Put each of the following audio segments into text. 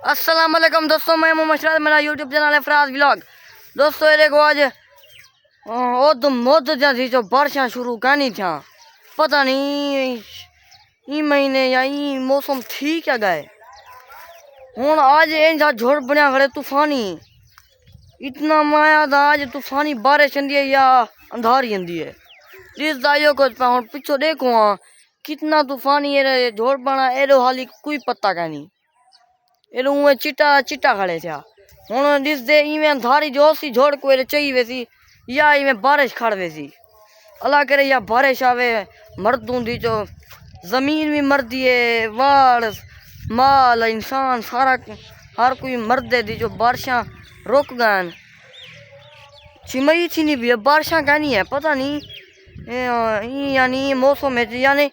अस्सलाम वालेकुम दोस्तों, मैं मोहम्मद शराद, मेरा यूट्यूब चैनल है फराज व्लॉग। दोस्तों ये देखो आज मोद थी जो बारिशां शुरू कहनी था, पता नहीं ई महीने या ई मौसम थी क्या गए हूँ। आज इन झोड़ बनया खड़े तूफानी, इतना माया था आज तूफानी बारिश आंदी है या अंधारी आंदी है। जिस दाइयों को हूँ पिछो देखो हाँ कितना तूफानी है झोड़ बना एडो हाली कोई पता का नहीं, एडो उए चिट्टा चिट्टा खड़े थे हूँ। जिस दे इवें अंधारी जो सी झोड़ को चाहिए वैसी या इवें बारिश खड़ वैसी अल्लाह करे या बारिश आवे मर्दों दी जो जमीन भी मरदी है, वाल माल इंसान सारा हर कोई मरदे दी जो बारिशां रुक गए। छिमई थी नहीं भी बारिशां कहनी है पता नहीं यानी मौसम है यानी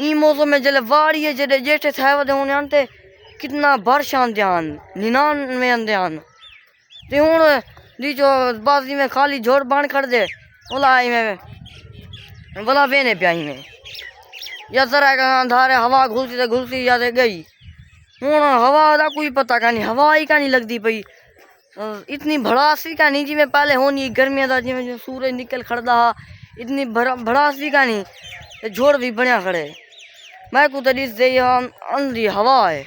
ई मौसम में जले वाड़ी है जले जेठे थे वदे होने आते कितना बारिशां आंदे आन 99 आंदे आन ते हुण दी जो बाजी में खाली झोड़ बाण खड़ दे बोला आई में बोला वेने प्याई में या जरा अंधारे हवा घुलती या गई हूँ। हवा का कोई पता का नहीं, हवा ही का नहीं लगती पई, इतनी भड़ास भी का नहीं जिमें पहले होनी गर्मियाँ का जिमें सूरज निकल खड़दा हा, इतनी भड़ास भी का नहीं झोड़ भी बढ़िया खड़े। मैं को तरीस दे अंधी हवा है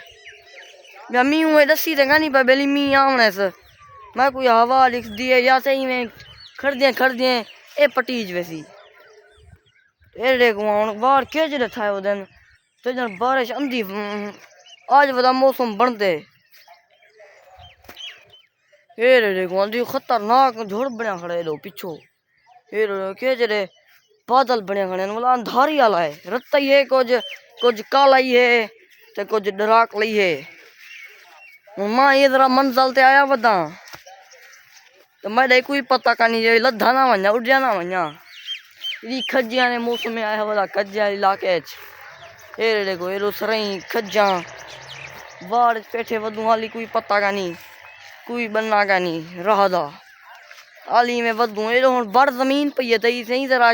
या मी हुए दसी तो नहीं पर बेली मी आमने से मैं कोई हवा लिख दिए या सही में खड़ दिए ए पटीज वैसी ए देखो बाहर के जरे था वो दिन तो जन बारिश अंधी आज बता मौसम बनते ये देखो अंधी खतरनाक झोड़ बने खड़े लो पिछो ये के जरे बादल बने खड़े बोला अंधारी वाला है रत्ता ही है कुछ काला ही है तो कुछ डराक ली है। माँ ये जरा मंजिल ते आया बता तो मैं कोई पता का नहीं लद्दा ना वना उड़ जाना वना ये खज्जिया ने मौसम में आया वाला खज्जिया इलाके ये देखो ये सरई खज्जा बाढ़ पेठे वधू हाली कोई पता का नहीं, कोई बनना का नहीं रहदा आली में वधू ये हूँ बड़ जमीन पई है तई सही जरा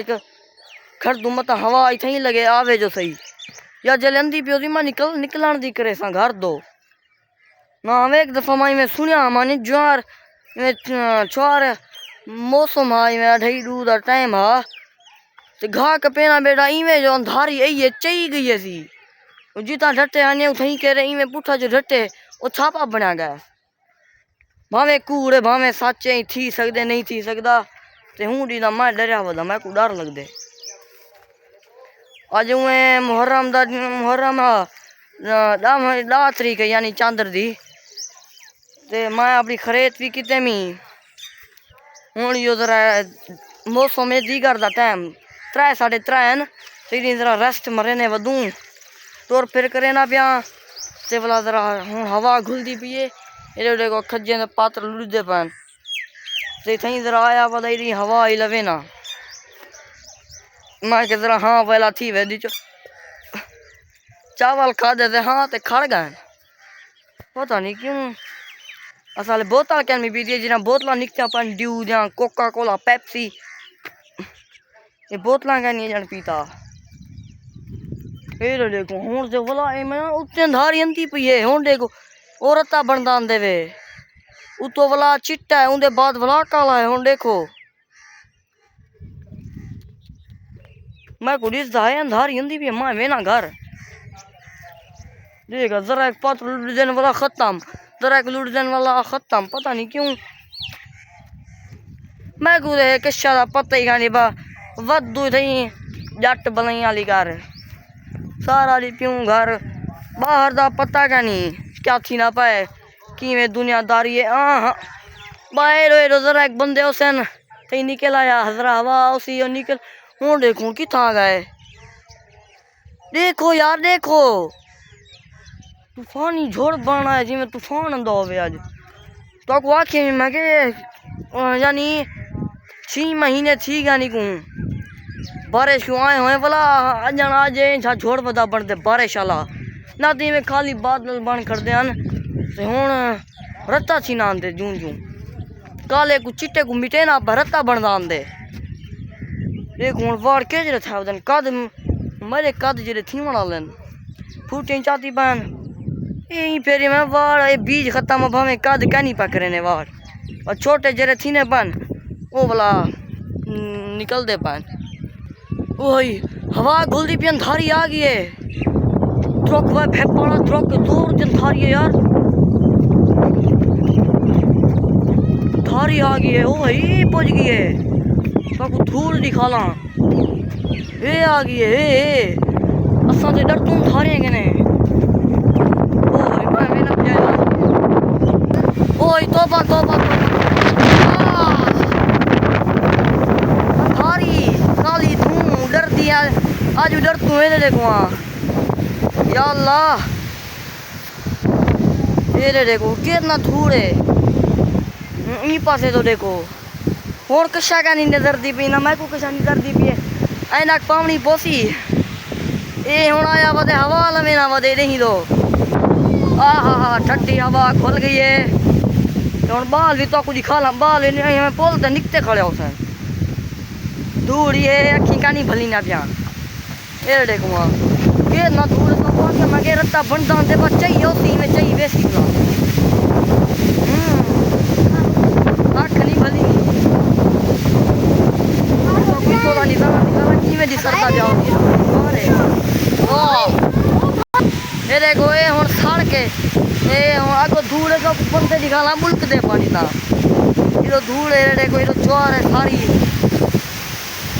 खड़ दूँ मत हवा इतनी लगे आवे जो सही या जलंदी पियो थी मां निकलन दी करे सा घर दो ना एक दफा माई में सुनिया मानी ज्वार छुआर मौसम आई में ढई दूध टाइम हा ते घा कपेना बेटा इवें जो अंधारी आई है चई गई है सी जिता ढट्टे आने उठई कह रहे इवें पुठा जो ढट्टे वो छापा बना गया भावे कूड़े भावे साचे थी सकते नहीं थी सकता ते हूँ डी मैं डरिया वदा मैं को डर लगदे। अज उए मुहर्रम दा तरीक यानी चांदर दी ते मैं अपनी खरीद भी किते मी हूँ यो जरा मौसम है दीगर दा टाइम 3 साढ़े 3 तेरी जरा रेस्ट मरे ने वदू तोर फिर करे ना पिया ते वाला जरा हूँ हवा घुलती पी है एडे देखो खज्जे ने पात्र लुड़दे पान ते थी जरा आया पता इतनी हवा आई लवे ना मैं के जरा हाँ पहला थी वे दी चावल खा देते हाँ ते खड़ गए पता नहीं क्यों असल बोतल क्या मी पी दी जिन्हें बोतल निकचा पान ड्यू या कोका कोला पेप्सी ये बोतल क्या नहीं जन पीता ये देखो हूँ जो बोला मैं उत्ते धारी अंती पी है हूँ देखो औरता बनता आंदे वे उतो वाला चिट्टा है उनके बाद वाला काला है हूँ देखो मैं को दिसदा है अंधारी अंधी भी मां वे ना घर देखा जरा एक पात्र लुटन वाला खत्म जरा एक लुटन वाला खत्म पता नहीं क्यों मैं को कशा का पता ही नहीं बा वदू थी जट बलई वाली घर सारा दी प्यूं घर बाहर दा पता का नहीं क्या थी ना पाए कि में दुनियादारी है हाँ बाहर जरा एक बंदे उसन थी निकल आया हजरा हवा उसी निकल हूँ देखो कितना गए देखो यार देखो तूफानी झोड़ बना है जिमें तूफान आंदा होवे आज तो को आखे में मैं के यानी 6 महीने थी गानी को बारिश क्यों आए हुए बोला अजन आज झोड़ बदा बनते बारिश वाला ना ती में खाली बादल बन कर दे हूँ रत्ता थी ना आंदे जूं जूं काले को चिट्टे को मिटे ना रत्ता बनता आंदे देख हूँ वार के था उदन कद मेरे कद जेरे थी बना लेन फूटे चाती पान यही फेरी में वार ये बीज खत्म भावे कद कहनी पकड़े ने वार और छोटे जेरे थी ने पान वो वाला निकल दे पान वही हवा गुलदी पियन धारी आ गई है ट्रक वह भेपाड़ा ट्रक दूर जन धारी है यार धारी आ गई है वही पहुंच गई है तो धूल दिखाला ये आ गई है असा तो डर तुम धारे के ने ओए मैं ना जाएगा ओए तोबा तोबा धारी काली धूम डर दिया आज डर तू है देखो या अल्लाह ये देखो कितना धूल है ई पासे तो देखो और कशा का नहीं नजर दी पी ना मैं को कशा नजर दी पी ऐना पावनी पोसी ये हुन आया बदे हवा लमे ना बदे नहीं दो आहा ठंडी हवा खुल गई है हुन बाल भी तो कुछ खा ला बाल मैं पोल ते निकते खड़े होसन दूर ये अखी कानी भली ना पिया ये देखो वहां ये ना दूर तो पहुंच के मगे रत्ता बनदा दे बच्चे ही होती में चाहिए बेसी ना आँख नहीं भली तो निकला की में दिसरता जाओगी अरे ये देखो ये हुन सड़ के ये आगो धूल है सब बंदे दिखाला मुल्क दे पानी ना ये धूल है देखो ये चोर है सारी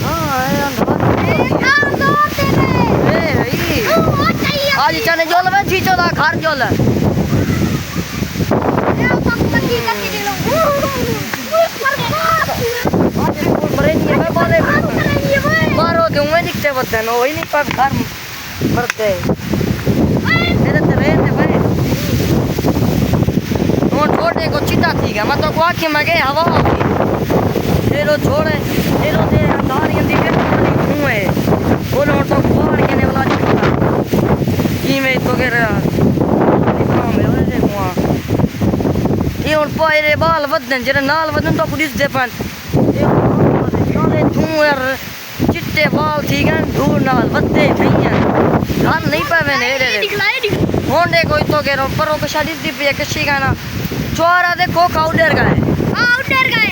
हां आज चने जोल में जी चोदा घर जोल मारो दूं मैं निकते बदन वही नहीं पर घर मरते मेरे तेरे ने भाई वो छोटे को चिता थी गया मैं तो को आंखें में गए हवा होगी तेरो छोड़े तेरो दे अंधारियां दी के हुए बोलो तो बाहर के ने वाला चिता की में तो के काम है ओए देखो ये और पायरे बाल वदन जरे नाल वदन तो पुलिस दे पान ये तू यार चिट्टे बाल ठीक है धूल नाल वदे नहीं है धान नहीं पावे ने रे होंडे कोई तो के रो परो के शादी दी पे कशी गाना चोरा देखो का उधर गए हां उधर गए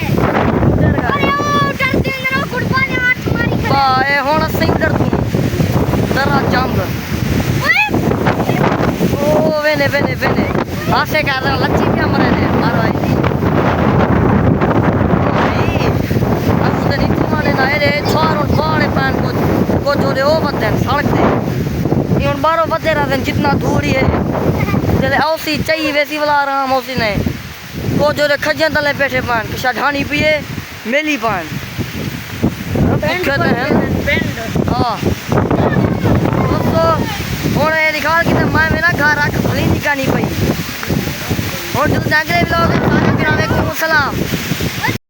अरे ओ डरते ना कुड़पा ने हाथ मारी करे बाए होना सही डर तू जरा जंग ओ वेने वेने वेने आसे कर लच्छी क्या मरे ने मारो आई अब तो नहीं तुम्हारे ना रे छोर और बाड़े पान को जो रे ओ बदन सड़क दे ये उन बारो बदे रहन जितना धूड़ी है चले औसी चाहिए वैसी वाला आराम औसी ने को जो रे खजन तले बैठे पान किसा ढानी पिए मेली पान कहते हैं पेंड हां दोस्तों और ये निकाल के मैं मेरा घर रख भली निकानी पई और दिल जागरे लोग खाना पीना वालेकुम सलाम।